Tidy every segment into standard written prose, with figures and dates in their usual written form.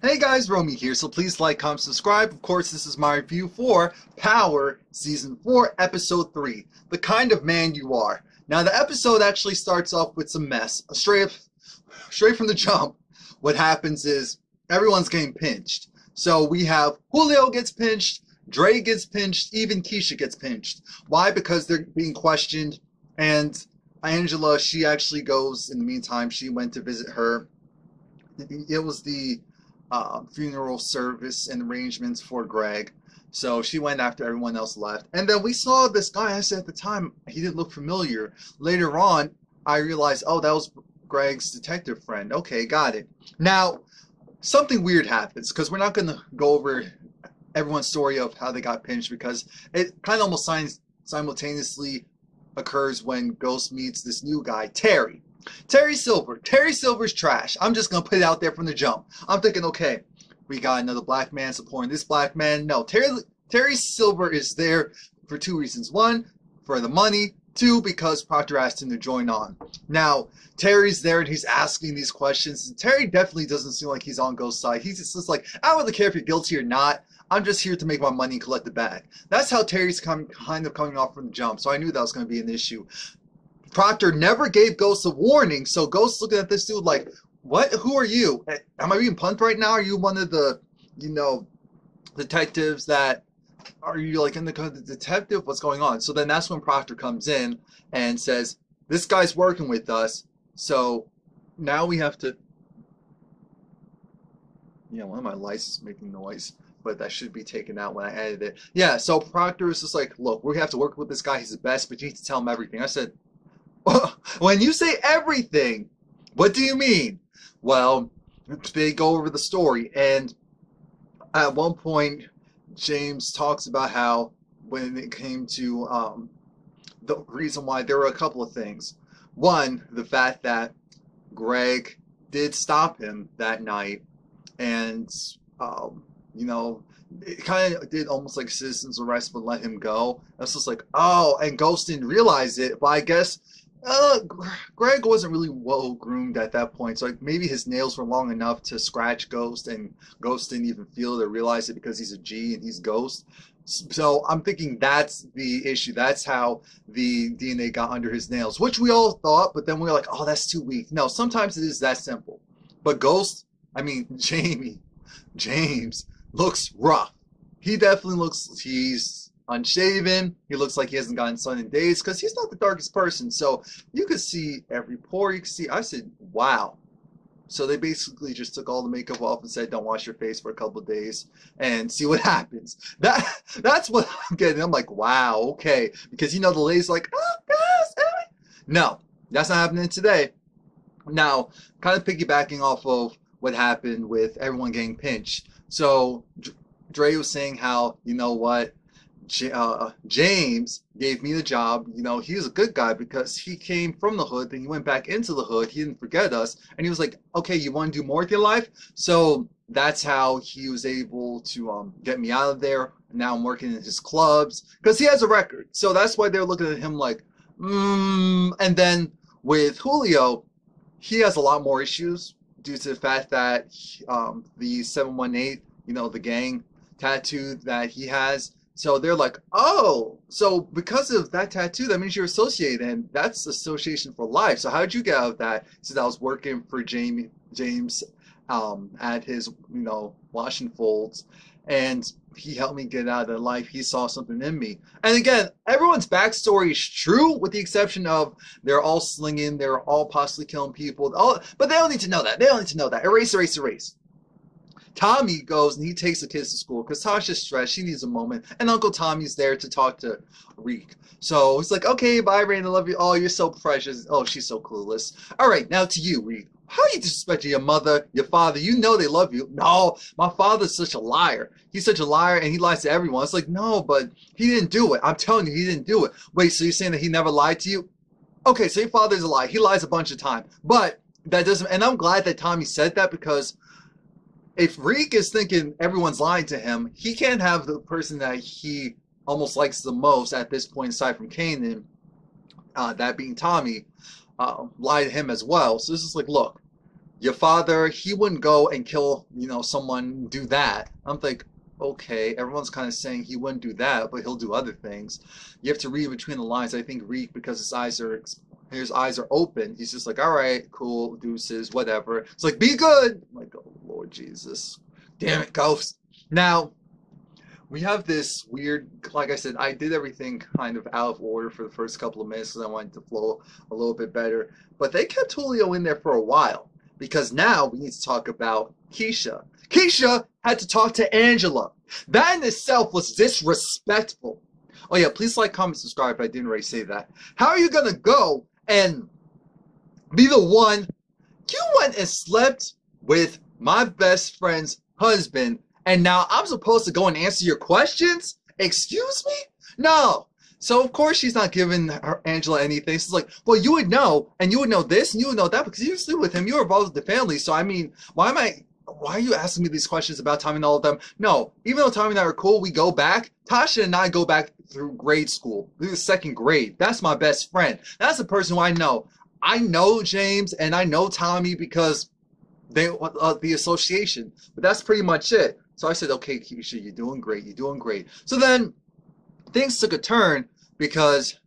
Hey guys, Romie here, so please like, comment, subscribe. Of course, this is my review for Power Season 4, Episode 3, The Kind of Man You Are. Now, the episode actually starts off with some mess. Straight from the jump, what happens is everyone's getting pinched. So we have Julio gets pinched, Dre gets pinched, even Keisha gets pinched. Why? Because they're being questioned, and Angela, she actually goes, in the meantime, she went to visit her. It was the funeral service and arrangements for Greg. So she went after everyone else left. And then we saw this guy. I said at the time, he didn't look familiar. Later on, I realized, oh, that was Greg's detective friend. Okay, got it. Now, something weird happens because we're not going to go over everyone's story of how they got pinched because it kind of almost simultaneously occurs when Ghost meets this new guy, Terry. Terry Silver. Terry Silver's trash. I'm just going to put it out there from the jump. I'm thinking, okay, we got another black man supporting this black man. No, Terry Silver is there for two reasons. One, for the money. Two, because Proctor asked him to join on. Now, Terry's there and he's asking these questions. And Terry definitely doesn't seem like he's on Ghost's side. He's just like, I don't really care if you're guilty or not. I'm just here to make my money and collect the bag. That's how Terry's kind of coming off from the jump. So I knew that was going to be an issue. Proctor never gave Ghost a warning, so Ghost looking at this dude like, what? Who are you? Am I being punked right now? Are you one of the, detectives that, are you like in the detective? What's going on? So then that's when Proctor comes in and says, this guy's working with us, so now we have to, one of my lights is making noise, but that should be taken out when I edit it. Yeah, so Proctor is just like, look, we have to work with this guy. He's the best, but you need to tell him everything. I said, when you say everything, what do you mean? Well, they go over the story, and at one point, James talks about how when it came to the reason why, there were a couple of things. One, the fact that Greg did stop him that night, and it kind of did almost like citizen's arrest, but let him go. It's just like, oh, and Ghost didn't realize it, but I guess Greg wasn't really well groomed at that point, so like maybe his nails were long enough to scratch Ghost, and Ghost didn't even feel it or realize it because he's a G and he's Ghost. So I'm thinking that's the issue. That's how the DNA got under his nails, which we all thought, but then we were like, oh, that's too weak. No, sometimes it is that simple. But Ghost, James looks rough. He definitely looks, he's unshaven. He looks like he hasn't gotten sun in days because he's not the darkest person. So you could see every pore. You could see, I said, wow. So they basically just took all the makeup off and said, don't wash your face for a couple of days and see what happens. That's what I'm getting. I'm like, wow, okay. Because the lady's like, oh, gosh. No, that's not happening today. Now, kind of piggybacking off of what happened with everyone getting pinched. So Dre was saying how, what, James gave me the job. He was a good guy because he came from the hood, then he went back into the hood. He didn't forget us. And he was like, okay, you want to do more with your life? So that's how he was able to get me out of there. Now I'm working in his clubs because he has a record. So that's why they're looking at him like, And then with Julio, he has a lot more issues due to the fact that the 718, the gang tattoo that he has. So they're like, oh, so because of that tattoo, that means you're associated, and that's association for life. So how did you get out of that? He said, I was working for James at his, wash and folds, and he helped me get out of that life. He saw something in me. And again, everyone's backstory is true, with the exception of they're all slinging, they're all possibly killing people. But they don't need to know that. They don't need to know that. Erase, erase, erase. Tommy goes and he takes the kids to school because Tasha's stressed. She needs a moment. And Uncle Tommy's there to talk to Reek. So he's like, okay, bye, Rain. I love you. Oh, you're so precious. Oh, she's so clueless. All right, now to you, Reek. How are you disrespecting your mother, your father? You know they love you. No, my father's such a liar. He's such a liar and he lies to everyone. It's like, no, but he didn't do it. I'm telling you, he didn't do it. Wait, so you're saying that he never lied to you? Okay, so your father's a liar. He lies a bunch of times. But that doesn't, and I'm glad that Tommy said that because if Reek is thinking everyone's lying to him, he can't have the person that he almost likes the most at this point, aside from Kanan, that being Tommy, lie to him as well. So this is like, look, your father, he wouldn't go and kill, someone, do that. I'm like, okay, everyone's kind of saying he wouldn't do that, but he'll do other things. You have to read between the lines. I think Reek, because his eyes are open. He's just like, all right, cool, deuces, whatever. It's like, be good. I'm like, oh Lord Jesus, damn it, Ghost. Now we have this weird, like I said, I did everything kind of out of order for the first couple of minutes because I wanted to flow a little bit better. But they kept Julio in there for a while because now we need to talk about Keisha. Keisha had to talk to Angela. That in itself was disrespectful. Oh yeah, please like, comment, subscribe if I didn't already say that. How are you gonna go and be the one? You went and slept with my best friend's husband, and now I'm supposed to go and answer your questions? Excuse me? No. So of course she's not giving her Angela anything. She's like, well, you would know, and you would know this, and you would know that because you sleep with him. You're involved with the family. So I mean, why are you asking me these questions about Tommy and all of them? No, even though Tommy and I are cool, we go back. Tasha and I go back through grade school, through the second grade. That's my best friend. That's the person who I know. I know James and I know Tommy because the association. But that's pretty much it. So I said, okay, Keisha, you're doing great. You're doing great. So then things took a turn because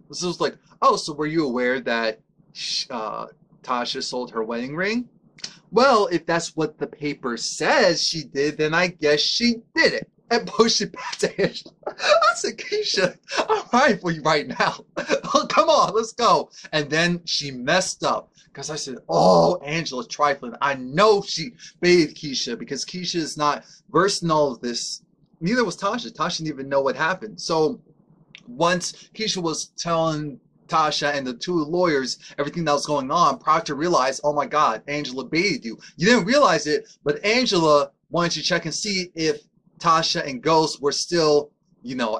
this was like, oh, so were you aware that Tasha sold her wedding ring? Well, if that's what the paper says she did, then I guess she did it. And push it back to Angela. I said, Keisha, I'm right for you right now. Oh, come on, let's go. And then she messed up. Because I said, oh, Angela's trifling. I know she bathed Keisha because Keisha is not versed in all of this. Neither was Tasha. Tasha didn't even know what happened. So once Keisha was telling Tasha and the two lawyers everything that was going on, Proctor realized, oh my God, Angela baited you. You didn't realize it, but Angela wanted to check and see if Tasha and Ghost were still,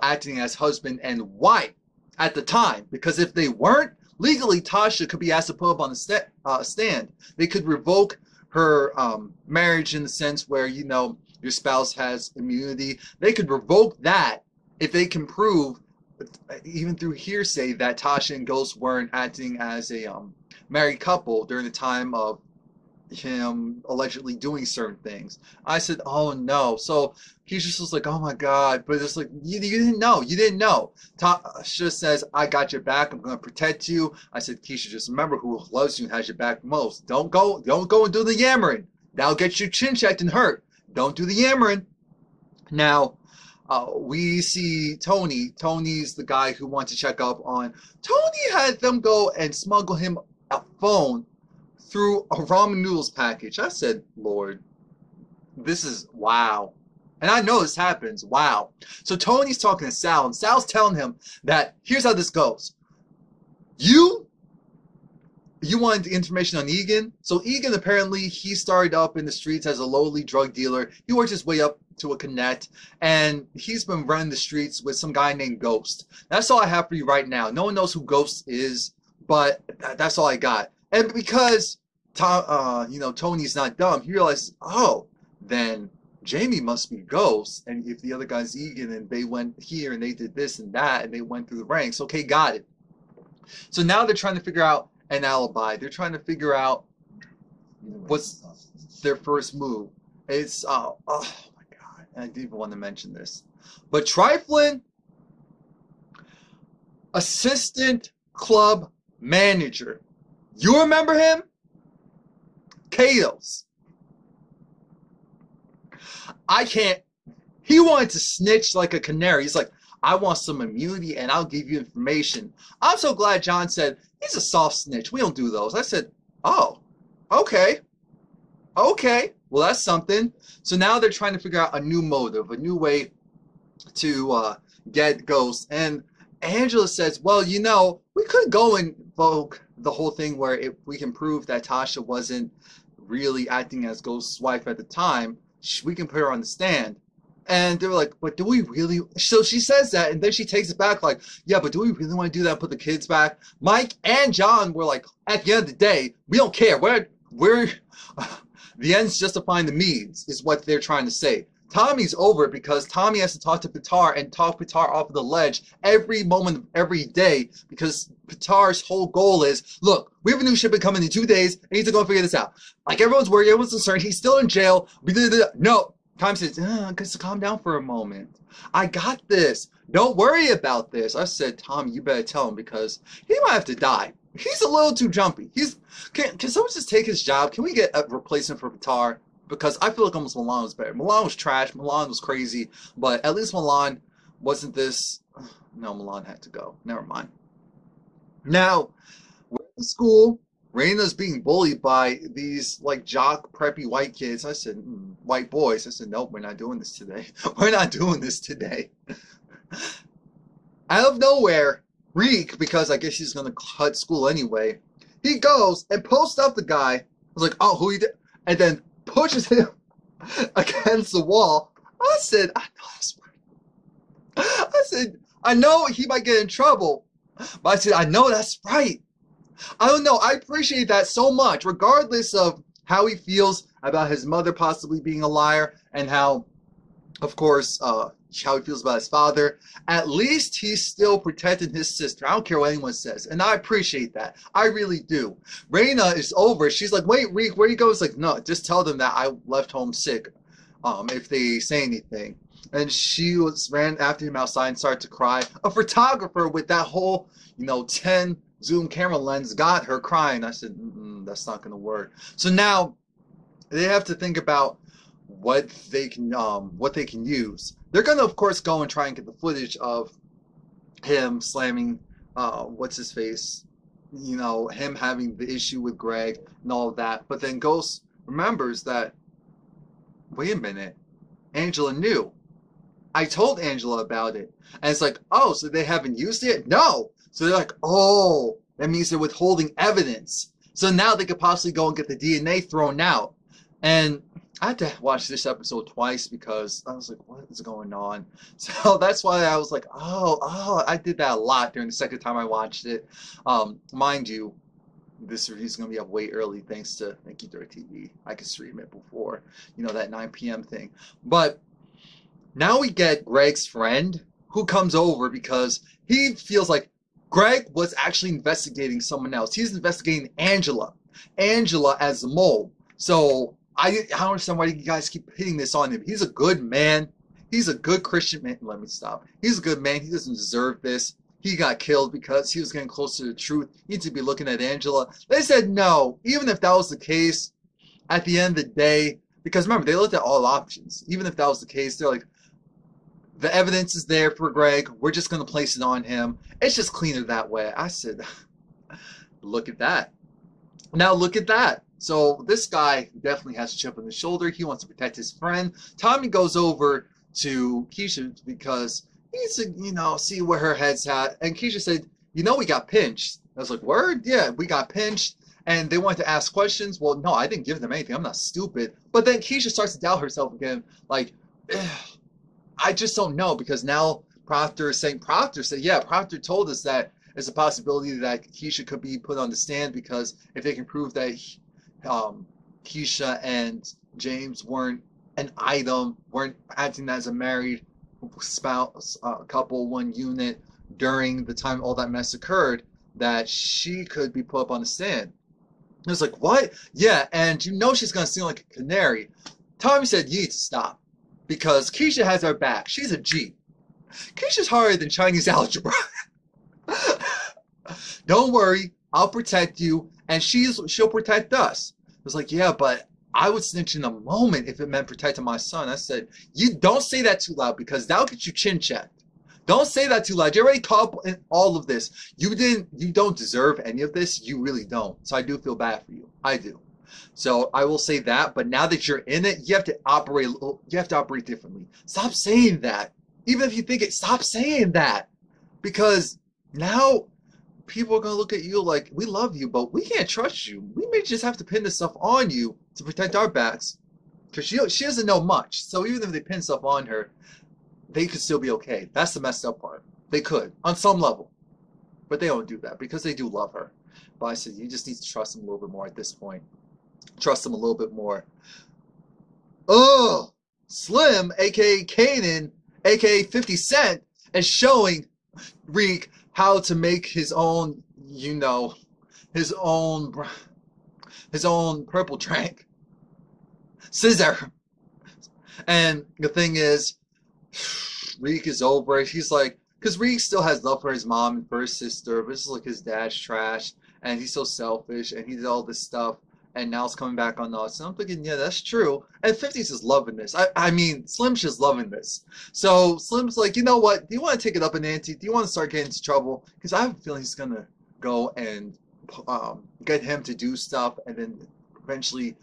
acting as husband and wife at the time. Because if they weren't, legally Tasha could be asked to put up on the stand. They could revoke her marriage in the sense where, your spouse has immunity. They could revoke that if they can prove, even through hearsay, that Tasha and Ghost weren't acting as a married couple during the time of him allegedly doing certain things. I said, oh no. So Keisha was like, oh my God. But it's like, you didn't know. You didn't know. Tasha says, I got your back. I'm going to protect you. I said, Keisha, just remember who loves you and has your back most. Don't go and do the yammering. That'll get your chin checked and hurt. Don't do the yammering. Now, we see Tony. Tony's the guy who wants to check up on. Tony had them go and smuggle him a phone through a ramen noodles package. I said, Lord, this is wow. And I know this happens. Wow. So Tony's talking to Sal, and Sal's telling him that here's how this goes. You wanted the information on Egan. So Egan, apparently, he started up in the streets as a lowly drug dealer. He worked his way up to a connect, and he's been running the streets with some guy named Ghost. That's all I have for you right now. No one knows who Ghost is, but that's all I got. And because Tony's not dumb, he realizes, oh, then Jamie must be Ghost, and if the other guy's Egan, and they went here and they did this and that, and they went through the ranks. Okay, got it. So now they're trying to figure out an alibi. They're trying to figure out what's their first move. It's oh my God, I didn't even want to mention this, but trifling assistant club manager. You remember him? Katos. I can't. He wanted to snitch like a canary. He's like, I want some immunity and I'll give you information. I'm so glad John said, he's a soft snitch. We don't do those. I said, oh, okay. Okay. Well, that's something. So now they're trying to figure out a new motive, a new way to get Ghost. And Angela says, well, we could go and invoke the whole thing where if we can prove that Tasha wasn't really acting as Ghost's wife at the time, we can put her on the stand. And they were like, but do we really? So she says that, and then she takes it back like, yeah, but do we really want to do that, put the kids back? Mike and John were like, at the end of the day, we don't care. We're the ends justifying the means is what they're trying to say. Tommy's over it because Tommy has to talk to Pitar and talk Pitar off of the ledge every moment of every day because Pitar's whole goal is, look, we have a new shipment coming in 2 days. I need to go and figure this out. Like, everyone's worried, everyone's concerned. He's still in jail. No. Tommy says, just calm down for a moment. I got this. Don't worry about this. I said, Tommy, you better tell him because he might have to die. He's a little too jumpy. Can someone just take his job? Can we get a replacement for Pitar? Because I feel like almost Milan was better. Milan was trash. Milan was crazy. But at least Milan wasn't this. No, Milan had to go. Never mind. Now, we're in school. Reina's being bullied by these, like, jock, preppy white kids. I said, white boys. I said, nope, we're not doing this today. We're not doing this today. Out of nowhere, Reek, because I guess he's going to cut school anyway, he goes and posts up the guy. I was like, oh, who he did? And then pushes him against the wall. I said, I know that's right. I said, I know he might get in trouble. But I said, I know that's right. I don't know. I appreciate that so much, regardless of how he feels about his mother possibly being a liar and how, of course, how he feels about his father. At least he's still protecting his sister. I don't care what anyone says. And I appreciate that. I really do. Reina is over. She's like, wait, Reek, where you go? It's like, no, just tell them that I left home sick if they say anything. And she ran after him outside and started to cry. A photographer with that whole, 10 zoom camera lens got her crying. I said, that's not going to work. So now they have to think about what they can use. They're going to, of course, go and try and get the footage of him slamming, what's his face, him having the issue with Greg and all of that. But then Ghost remembers that, wait a minute, Angela knew. I told Angela about it. And it's like, oh, so they haven't used it? No. So they're like, oh, that means they're withholding evidence. So now they could possibly go and get the DNA thrown out. And I had to watch this episode twice because I was like, what is going on? So that's why I was like, oh, I did that a lot during the second time I watched it. Mind you, this review is going to be up way early thanks to Thank You Dirt TV. I could stream it before, that 9 p.m. thing. But now we get Greg's friend who comes over because he feels like Greg was actually investigating someone else. He's investigating Angela as the mole. So I don't understand why you guys keep hitting this on him. He's a good man. He's a good Christian man. Let me stop. He's a good man. He doesn't deserve this. He got killed because he was getting closer to the truth. He needs to be looking at Angela. They said no. Even if that was the case, at the end of the day, because remember, they looked at all options. Even if that was the case, they're like, the evidence is there for Greg. We're just going to place it on him. It's just cleaner that way. I said, look at that. Now look at that. So this guy definitely has a chip on his shoulder. He wants to protect his friend. Tommy goes over to Keisha because he needs to, see where her head's at. And Keisha said, we got pinched. I was like, word? Yeah, we got pinched. And they wanted to ask questions. Well, no, I didn't give them anything. I'm not stupid. But then Keisha starts to doubt herself again. Like, I just don't know because now Proctor said, yeah, Proctor told us that there's a possibility that Keisha could be put on the stand because if they can prove that Keisha and James weren't an item, weren't acting as a married spouse, couple, one unit during the time all that mess occurred, that she could be put up on the stand. It was like, what? Yeah, and she's going to sing like a canary. Tommy said, you need to stop. Because Keisha has our back. She's a G. Keisha's harder than Chinese algebra. Don't worry. I'll protect you. And she'll protect us. It was like, yeah, but I would snitch in a moment if it meant protecting my son. I said, you don't say that too loud because that'll get you chin checked. Don't say that too loud. You're already caught up in all of this. You don't deserve any of this. You really don't. So I do feel bad for you. I do. So I will say that, but now that you're in it, you have to operate differently. Stop saying that. Even if you think it, stop saying that. Because now people are going to look at you like, we love you, but we can't trust you. We may just have to pin this stuff on you to protect our backs. Because she doesn't know much. So even if they pin stuff on her, they could still be okay. That's the messed up part. They could, on some level. But they don't do that because they do love her. But I said, you just need to trust them a little bit more at this point. Trust them a little bit more. Oh, Slim, aka Kanan, aka 50 Cent, is showing Reek how to make his own, you know, his own purple drink. Scissor. And the thing is, Reek is over it. He's like, because Reek still has love for his mom and for his sister, but this is like his dad's trash, and he's so selfish, and he did all this stuff, and now it's coming back on us. And I'm thinking, yeah, that's true. And 50's just loving this. I mean, Slim's just loving this. So Slim's like, you know what? Do you want to take it up an ante? Do you want to start getting into trouble? Because I have a feeling he's going to go and get him to do stuff, and then eventually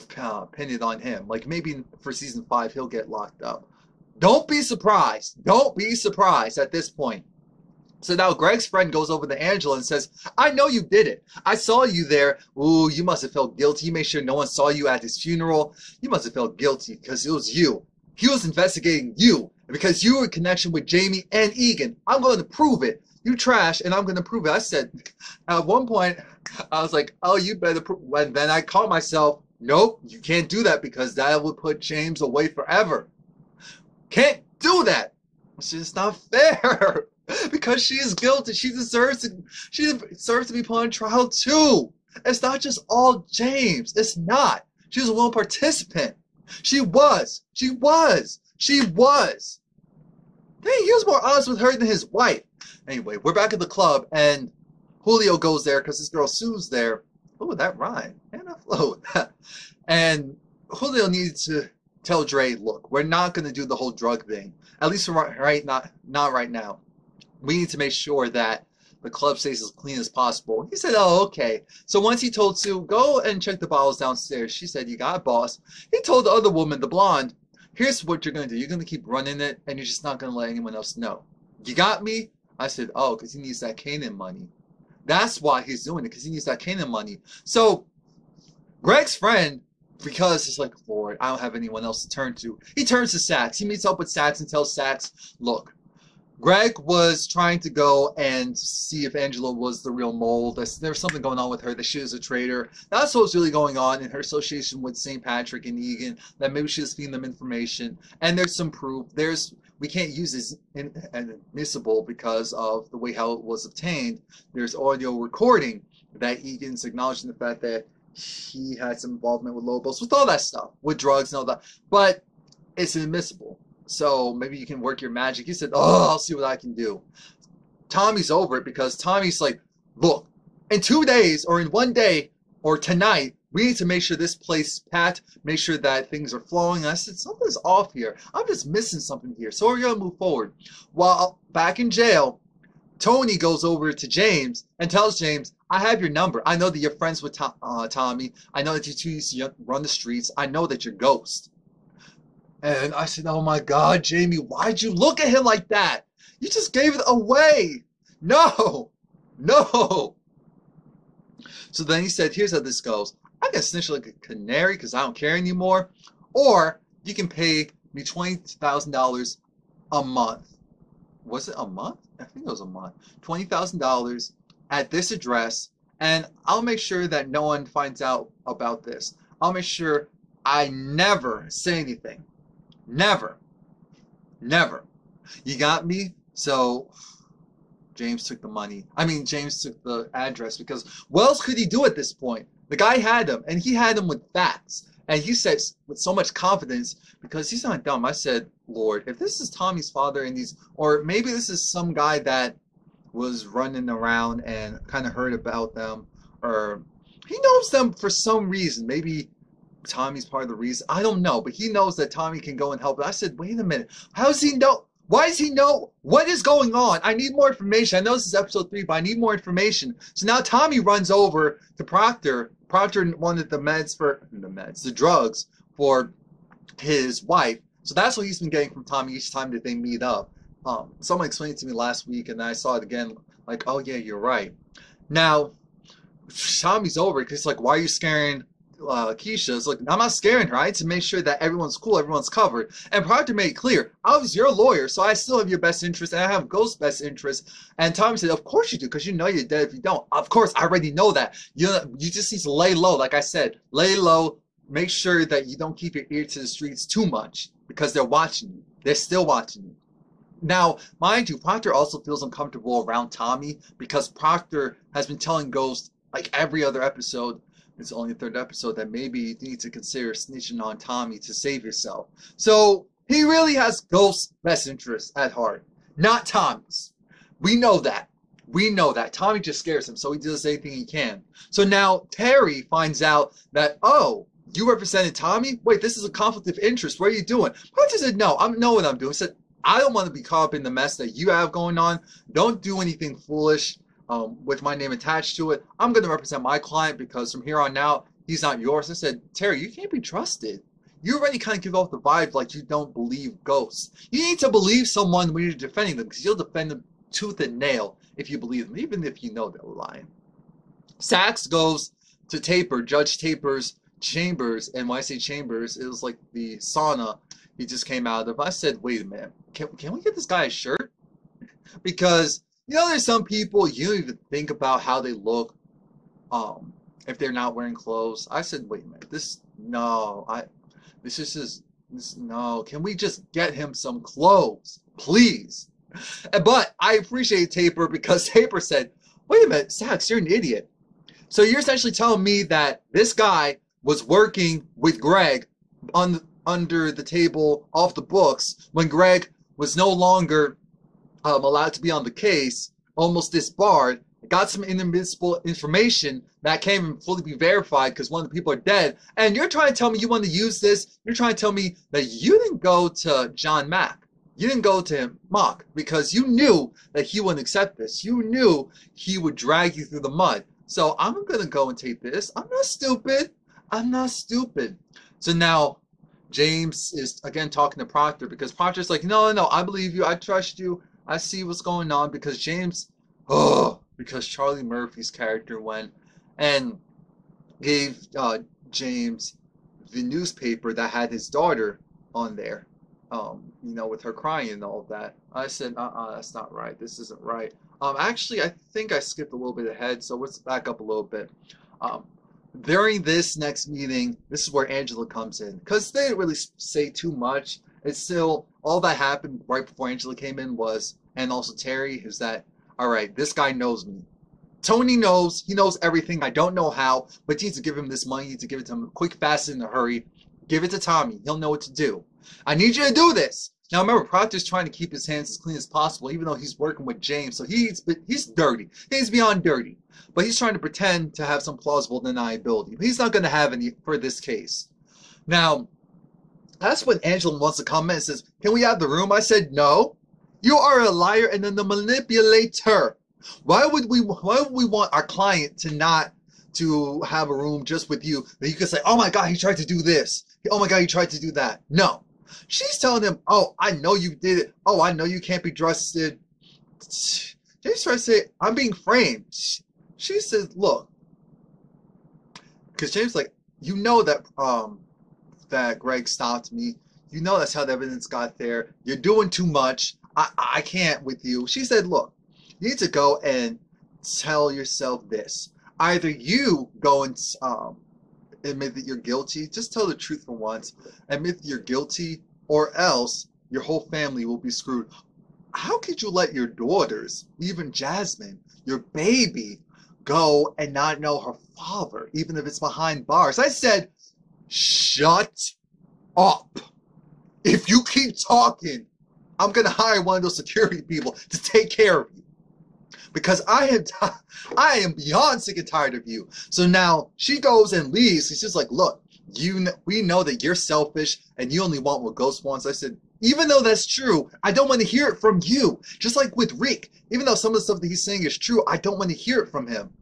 pin it on him. Like maybe for season 5 he'll get locked up. Don't be surprised. Don't be surprised at this point. So now Greg's friend goes over to Angela and says, I know you did it. I saw you there. Ooh, you must have felt guilty. You made sure no one saw you at his funeral. You must have felt guilty because it was you. He was investigating you because you were in connection with Jamie and Egan. I'm going to prove it. You trash, and I'm going to prove it. I said, at one point, I was like, oh, you better prove it. And then I caught myself, nope, you can't do that because that would put James away forever. Can't do that. It's just not fair. Because she is guilty. She deserves to be put on trial too. It's not just all James. It's not. She was a willing participant. She was. Dang, he was more honest with her than his wife. Anyway, we're back at the club, and Julio goes there because this girl Sue's there. Oh, that rhyme. And that flowed. And Julio needs to tell Dre, look, we're not going to do the whole drug thing. At least not right now. We need to make sure that the club stays as clean as possible. He said, oh, okay. So once he told Sue, go and check the bottles downstairs. She said, you got it, boss. He told the other woman, the blonde, here's what you're going to do. You're going to keep running it, and you're just not going to let anyone else know. You got me? I said, oh, because he needs that Kanan money. That's why he's doing it, because he needs that Kanan money. So Greg's friend, because it's like, Lord, I don't have anyone else to turn to, he turns to Sax. He meets up with Sax and tells Sax, look, Greg was trying to go and see if Angela was the real mole. There's something going on with her, that she was a traitor. That's what was really going on in her association with St. Patrick and Egan, that maybe she was feeding them information. And there's some proof. We can't use this admissible because of the way how it was obtained. There's audio recording that Egan's acknowledging the fact that he had some involvement with Lobos, with all that stuff, with drugs and all that. But it's admissible. So maybe you can work your magic. He said, oh, I'll see what I can do. Tommy's over it because Tommy's like, look, in 2 days or in 1 day or tonight, we need to make sure this place is packed, make sure that things are flowing. And I said, something's off here. I'm just missing something here. So we're going to move forward. While back in jail, Tony goes over to James and tells James, I have your number. I know that you're friends with Tommy. I know that you two used to run the streets. I know that you're Ghost. And I said, oh my God, Jamie, why'd you look at him like that? You just gave it away. No. So then he said, here's how this goes. I can snitch like a canary because I don't care anymore. Or you can pay me $20,000 a month. Was it a month? I think it was a month. $20,000 at this address. And I'll make sure that no one finds out about this. I'll make sure I never say anything. Never. You got me? So James took the money. James took the address because what else could he do at this point? The guy had him, and he had him with facts. And he said with so much confidence, because he's not dumb. I said, Lord, if this is Tommy's father and or maybe this is some guy that was running around and kind of heard about them, or he knows them for some reason. Maybe Tommy's part of the reason. I don't know, but he knows that Tommy can go and help. I said, wait a minute. How does he know? Why does he know? What is going on? I need more information. I know this is episode 3, but I need more information. So now Tommy runs over to Proctor. Proctor wanted the drugs for his wife. So that's what he's been getting from Tommy each time that they meet up. Someone explained it to me last week, and then I saw it again. Like, oh yeah, you're right. Now, Tommy's over because he's like, why are you scaring Keisha? It's like, I'm not scaring her. I need to make sure that everyone's cool, everyone's covered. And Proctor made it clear, I was your lawyer, so I still have your best interest, and I have Ghost's best interest. And Tommy said, of course you do, because you know you're dead if you don't. Of course, I already know that. You just need to lay low, like I said. Lay low, make sure that you don't keep your ear to the streets too much because they're watching you. They're still watching you. Now, mind you, Proctor also feels uncomfortable around Tommy because Proctor has been telling Ghost, like every other episode, it's only the third episode, that maybe you need to consider snitching on Tommy to save yourself. So he really has Ghost's best interest at heart, not Tommy's. We know that. We know that. Tommy just scares him, so he does anything he can. So now Terry finds out that, oh, you represented Tommy? Wait, this is a conflict of interest. What are you doing? Proctor said, no, I know what I'm doing. He said, I don't want to be caught up in the mess that you have going on. Don't do anything foolish with my name attached to it. I'm going to represent my client because from here on out, he's not yours. I said, Terry, you can't be trusted. You already kind of give off the vibe like you don't believe ghosts. You need to believe someone when you're defending them because you'll defend them tooth and nail if you believe them, even if you know they're lying. Sax goes to Taper, Judge Taper's chambers, and when I say chambers, it was like the sauna he just came out of. I said, wait a minute, can we get this guy a shirt? Because, you know, there's some people, you don't even think about how they look if they're not wearing clothes. I said, wait a minute, no, can we just get him some clothes, please? But I appreciate Taper because Taper said, wait a minute, Sax, you're an idiot. So you're essentially telling me that this guy was working with Greg under the table off the books when Greg was no longer allowed to be on the case, almost disbarred, got some inadmissible information that can't even fully be verified because one of the people are dead, and you're trying to tell me you want to use this? You're trying to tell me that you didn't go to John Mack. You didn't go to him, Mock, because you knew that he wouldn't accept this. You knew he would drag you through the mud. So I'm going to go and take this. I'm not stupid. I'm not stupid. So now James is again talking to Proctor because Proctor's like, no, I believe you. I trust you. I see what's going on because because Charlie Murphy's character went and gave James the newspaper that had his daughter on there. With her crying and all that. I said, that's not right. This isn't right. Actually, I think I skipped a little bit ahead, so let's back up a little bit. During this next meeting, this is where Angela comes in, because they didn't really say too much. It's still, all that happened right before Angela came in was, and also Terry, is that, all right, this guy knows me. Tony knows, he knows everything. I don't know how, but you need to give him this money. You need to give it to him quick, fast, in a hurry. Give it to Tommy. He'll know what to do. I need you to do this. Now remember, Proctor's trying to keep his hands as clean as possible, even though he's working with James, so he's dirty. He's beyond dirty. But he's trying to pretend to have some plausible deniability. He's not going to have any for this case. Now, that's when Angela wants to come in and says, can we have the room? I said, no. You are a liar and then the manipulator. Why would we want our client to have a room just with you that you can say, oh my God, he tried to do this. Oh my God, he tried to do that. No. She's telling him, oh, I know you did it. Oh, I know you can't be trusted. James tries to say, I'm being framed. She says, look. Because James like, you know that that Greg stopped me. You know that's how the evidence got there. You're doing too much. I can't with you. She said, look, you need to go and tell yourself this. Either you go and admit that you're guilty, just tell the truth for once, admit that you're guilty, or else your whole family will be screwed. How could you let your daughters, even Jasmine, your baby, go and not know her father, even if it's behind bars? I said, shut up. If you keep talking, I'm going to hire one of those security people to take care of you. Because I am beyond sick and tired of you. So now she goes and leaves. She's just like, look, we know that you're selfish and you only want what Ghost wants. I said, even though that's true, I don't want to hear it from you. Just like with Rick, even though some of the stuff that he's saying is true, I don't want to hear it from him.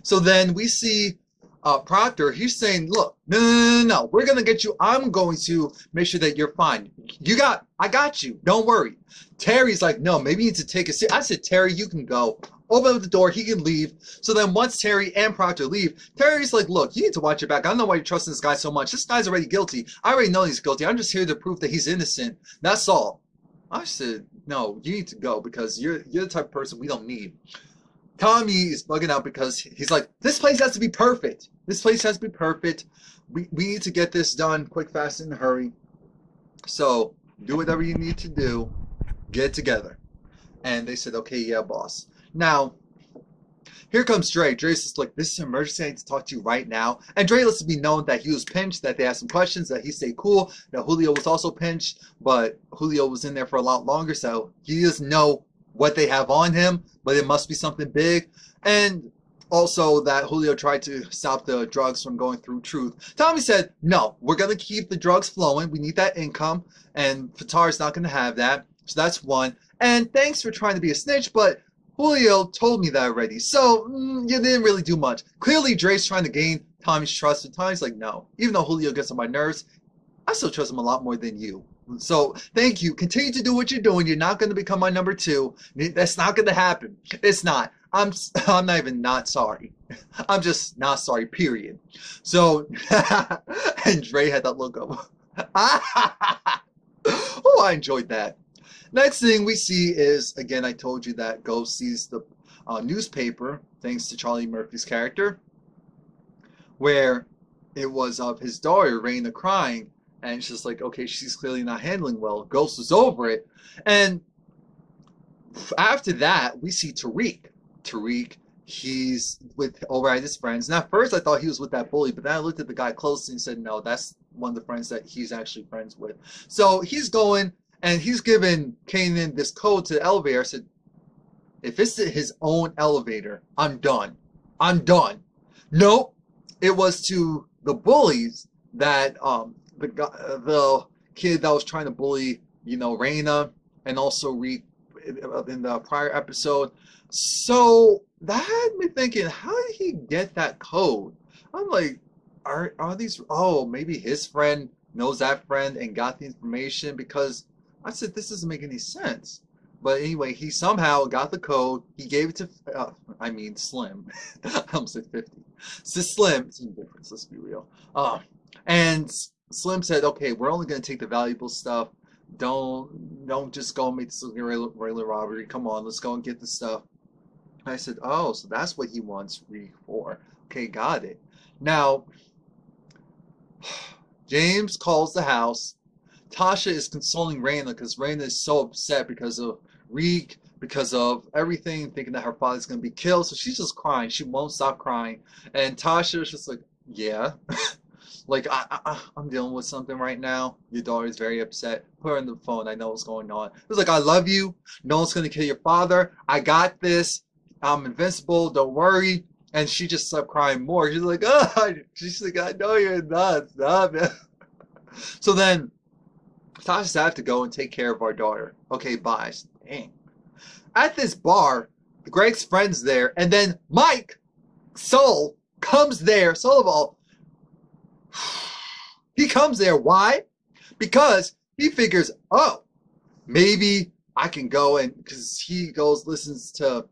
So then we see Proctor. He's saying, look, no, we're going to get you. I'm going to make sure that you're fine. I got you. Don't worry. Terry's like, no, maybe you need to take a seat. I said, Terry, you can go. Open up the door. He can leave. So then once Terry and Proctor leave, Terry's like, look, you need to watch your back. I don't know why you're trusting this guy so much. This guy's already guilty. I already know he's guilty. I'm just here to prove that he's innocent. That's all. I said, no, you need to go because you're the type of person we don't need. Tommy is bugging out because he's like, this place has to be perfect. This place has to be perfect. we need to get this done quick, fast, and in a hurry. So do whatever you need to do. Get it together. And they said, okay, yeah, boss. Now, here comes Dre. Dre's just like, this is an emergency. I need to talk to you right now. And Dre lets it be known that he was pinched, that they asked some questions, that he stayed cool, that Julio was also pinched, but Julio was in there for a lot longer, so he doesn't know what they have on him, but it must be something big. And also that Julio tried to stop the drugs from going through Truth. Tommy said, no, we're going to keep the drugs flowing. We need that income, and Fatar's not going to have that. So that's one. And thanks for trying to be a snitch, but Julio told me that already. So you didn't really do much. Clearly, Dre's trying to gain Tommy's trust, and Tommy's like, no. Even though Julio gets on my nerves, I still trust him a lot more than you. So thank you. Continue to do what you're doing. You're not going to become my number two. That's not going to happen. It's not. I'm not even not sorry. I'm just not sorry, period. So, and Dre had that look of, oh, I enjoyed that. Next thing we see is, again, I told you that Ghost sees the newspaper, thanks to Charlie Murphy's character, where it was of his daughter, Raina, crying, and it's just like, okay, she's clearly not handling well. Ghost was over it. And after that, we see Tariq. Tariq, he's over at his friends. And at first, I thought he was with that bully, but then I looked at the guy closely and said, no, that's one of the friends that he's actually friends with. So he's going, and he's given Kanan this code to the elevator. I said, if it's his own elevator, I'm done. I'm done. Nope. It was to the bullies that the kid that was trying to bully, Raina, and also Reek in the prior episode. So that had me thinking, how did he get that code? I'm like, are these, oh, maybe his friend knows that friend and got the information, because I said, this doesn't make any sense. But anyway, he somehow got the code. He gave it to, Slim. I almost said 50. So Slim, it's no difference, let's be real. And Slim said, okay, we're only going to take the valuable stuff. Don't just go and make this a regular robbery. Come on, let's go and get the stuff. I said, oh, so that's what he wants Reek for. Okay, got it. Now, James calls the house. Tasha is consoling Raina because Raina is so upset because of Reek, because of everything, thinking that her father's going to be killed. So she's just crying. She won't stop crying. And Tasha is just like, yeah. Like, I'm dealing with something right now. Your daughter is very upset. Put her on the phone. I know what's going on. It was like, I love you. No one's going to kill your father. I got this. I'm invincible. Don't worry. And she just stopped crying more. She's like, oh, she's like, I know you're nuts. Stop it. So then, Tasha said, I have to go and take care of our daughter. Okay, bye. Dang. At this bar, Greg's friend's there, and then Mike Soul comes there. Soulball. He comes there. Why? Because he figures, oh, maybe I can go, and because he goes, listens to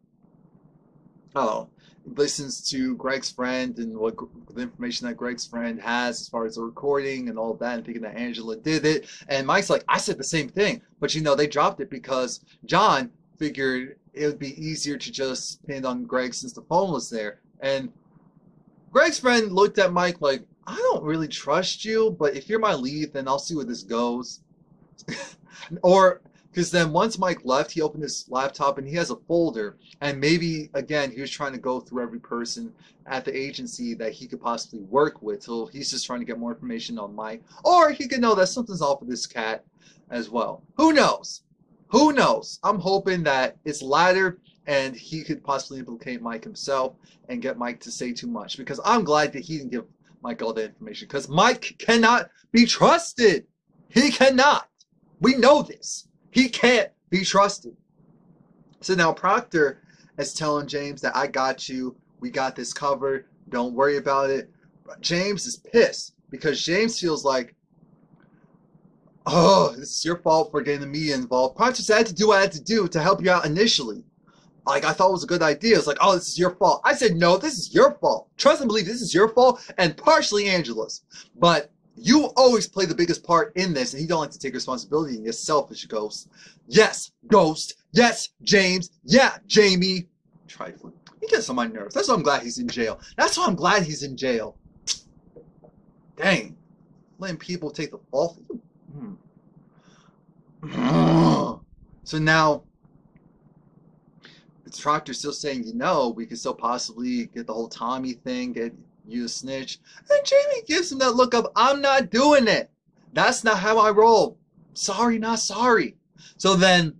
Greg's friend and what the information that Greg's friend has as far as the recording and all that, and thinking that Angela did it. And Mike's like, I said the same thing, but they dropped it because John figured it would be easier to just pin on Greg since the phone was there. And Greg's friend looked at Mike like, I don't really trust you, but if you're my lead, then I'll see where this goes. Or, because then once Mike left, he opened his laptop and he has a folder. And maybe, again, he was trying to go through every person at the agency that he could possibly work with. So he's just trying to get more information on Mike. Or he could know that something's off with this cat as well. Who knows? Who knows? I'm hoping that it's latter and he could possibly implicate Mike himself and get Mike to say too much. Because I'm glad that he didn't give Mike all that information. Because Mike cannot be trusted. He cannot. We know this. He can't be trusted. So now Proctor is telling James that I got you. We got this covered. Don't worry about it. But James is pissed because James feels like, oh, this is your fault for getting the media involved. Proctor said I had to do what I had to do to help you out initially. Like, I thought it was a good idea. It's like, oh, this is your fault. I said, no, this is your fault. Trust and believe this is your fault and partially Angela's. But you always play the biggest part in this, and you don't like to take responsibility, and you're selfish, Ghost. Yes, Ghost. Yes, James. Yeah, Jamie. Trifling. He gets on my nerves. That's why I'm glad he's in jail. That's why I'm glad he's in jail. dang, letting people take the fall for you. So now, the Proctor's still saying, we could still possibly get the whole Tommy thing, get you to snitch. And Jamie gives him that look of, I'm not doing it. That's not how I roll. Sorry, not sorry. So then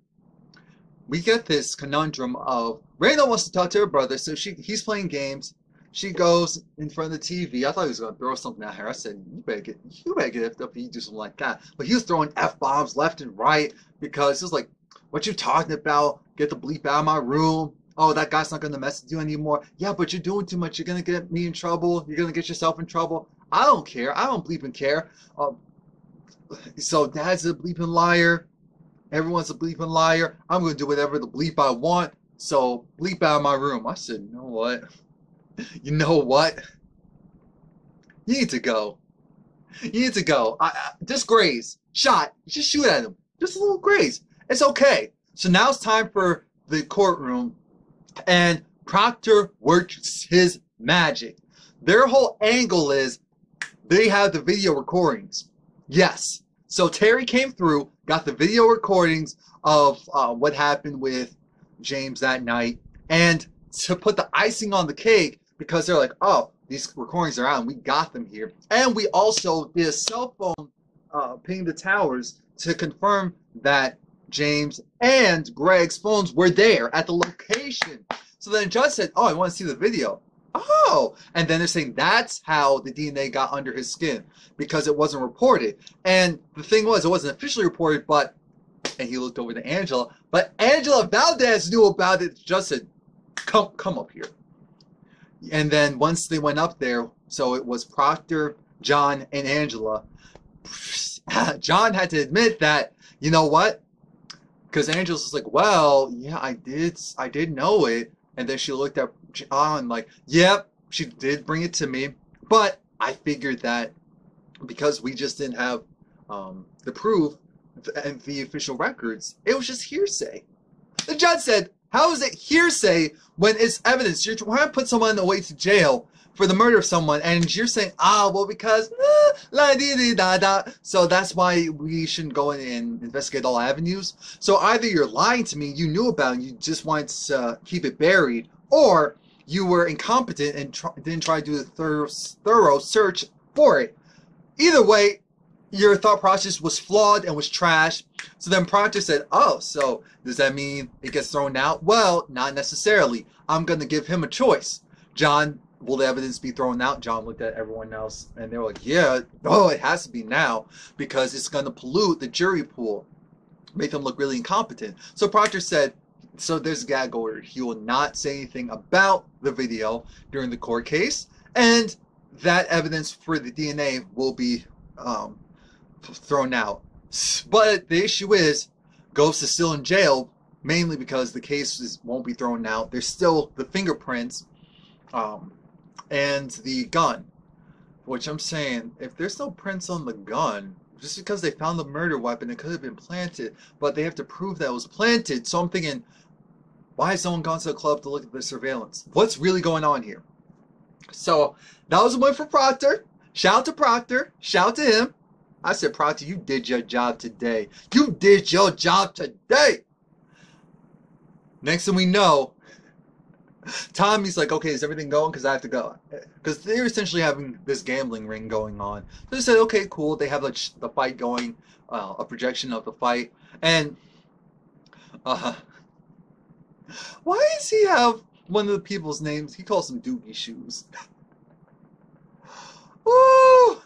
we get this conundrum of Reyna wants to talk to her brother, so he's playing games. She goes in front of the TV. I thought he was going to throw something at her. I said, you better get effed up if you do something like that. But he was throwing F-bombs left and right because he was like, what you talking about? Get the bleep out of my room. Oh, that guy's not going to mess with you anymore. Yeah, but you're doing too much. You're going to get me in trouble. You're going to get yourself in trouble. I don't care. I don't bleep and care. So Dad's a bleeping liar. Everyone's a bleeping liar. I'm going to do whatever the bleep I want. So bleep out of my room. I said, you know what? You know what? You need to go. You need to go. Just graze. Shot. Just shoot at him. Just a little graze. It's okay. So now it's time for the courtroom. And Proctor works his magic. Their whole angle is they have the video recordings. Yes. So Terry came through, got the video recordings of what happened with James that night. And to put the icing on the cake, because they're like, oh, these recordings are out and we got them here. And we also did a cell phone ping the towers to confirm that James and Greg's phones were there at the location. So then the judge said, oh, I want to see the video. Oh, and then they're saying that's how the DNA got under his skin because it wasn't reported. And the thing was, it wasn't officially reported, but, and he looked over to Angela, but Angela Valdez knew about it. The judge said, come up here. And then once they went up there, so it was Proctor, John, and Angela. John had to admit that, you know what? Because Angela's was like, well, yeah, I did know it. And then she looked at John like, yep, she did bring it to me. But I figured that because we just didn't have the proof and the official records, it was just hearsay. The judge said, how is it hearsay when it's evidence? You're trying to put someone away to jail for the murder of someone, and you're saying, well, because la dee dee da da. So that's why we shouldn't go in and investigate all avenues. So either you're lying to me, you knew about it, you just wanted to keep it buried, or you were incompetent and didn't try to do a thorough search for it. Either way, your thought process was flawed and was trash. So then Proctor said, oh, so does that mean it gets thrown out? Well, not necessarily. I'm going to give him a choice. John, will the evidence be thrown out? John looked at everyone else and they were like, yeah, it has to be now because it's going to pollute the jury pool, make them look really incompetent. So Proctor said, so there's a gag order. He will not say anything about the video during the court case, and that evidence for the DNA will be thrown out. But the issue is, Ghost is still in jail, mainly because the case won't be thrown out. There's still the fingerprints and the gun, which I'm saying, if there's no prints on the gun, just because they found the murder weapon, it could have been planted, but they have to prove that it was planted. So I'm thinking, why has someone gone to the club to look at the surveillance? What's really going on here? So that was a win for Proctor. Shout out to Proctor. Shout out to him. I said, Proctor, you did your job today. You did your job today. Next thing we know, Tommy's like, okay, is everything going? Because I have to go. Because they're essentially having this gambling ring going on. So they said, okay, cool. They have like the fight going, a projection of the fight. And why does he have one of the people's names? He calls them Doogie Shoes. Woo!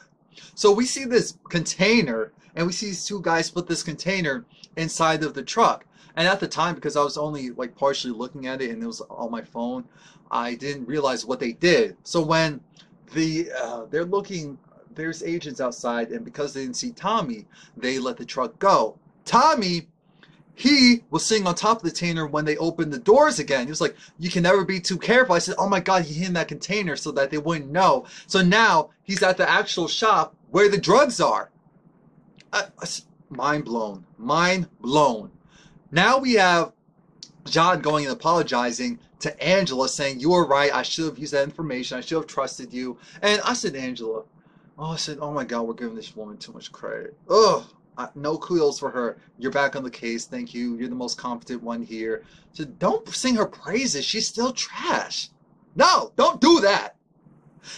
So we see this container, and we see these two guys put this container inside of the truck. And at the time, because I was only like partially looking at it and it was on my phone, I didn't realize what they did. So when they're looking, there's agents outside, and because they didn't see Tommy, they let the truck go. Tommy, he was sitting on top of the container when they opened the doors again. He was like, you can never be too careful. I said, oh my God, he hid in that container so that they wouldn't know. So now he's at the actual shop where the drugs are. Mind blown. Mind blown. Now we have John going and apologizing to Angela, saying, you were right. I should have used that information. I should have trusted you. And I said, Angela, Oh, I said, oh my God, we're giving this woman too much credit. Ugh, no kudos for her. You're back on the case. Thank you. You're the most competent one here. So don't sing her praises. She's still trash. No, don't do that.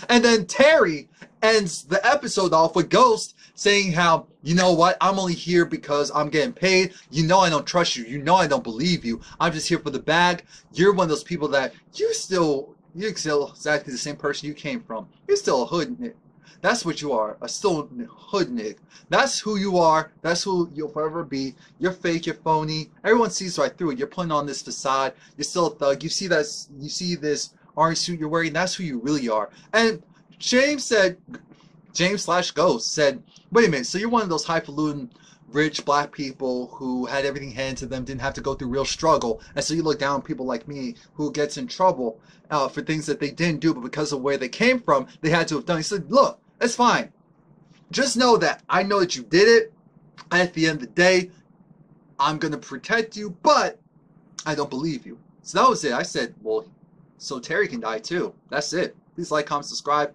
And then Terry ends the episode off with Ghost saying how, you know what, I'm only here because I'm getting paid. You know I don't trust you. You know I don't believe you. I'm just here for the bag. You're one of those people that you're still exactly the same person you came from. You're still a hood. That's what you are, a still hoodnik. That's who you are. That's who you'll forever be. You're fake. You're phony. Everyone sees right through it. You're putting on this facade. You're still a thug. You see that? You see this orange suit you're wearing. That's who you really are. And James slash Ghost said, wait a minute. So you're one of those highfalutin, rich black people who had everything handed to them, didn't have to go through real struggle, and so you look down on people like me who gets in trouble for things that they didn't do, but because of where they came from, they had to have done. He said, look. It's fine. Just know that I know that you did it. At the end of the day, I'm going to protect you, but I don't believe you. So that was it. I said, well, so Terry can die too. That's it. Please like, comment, subscribe.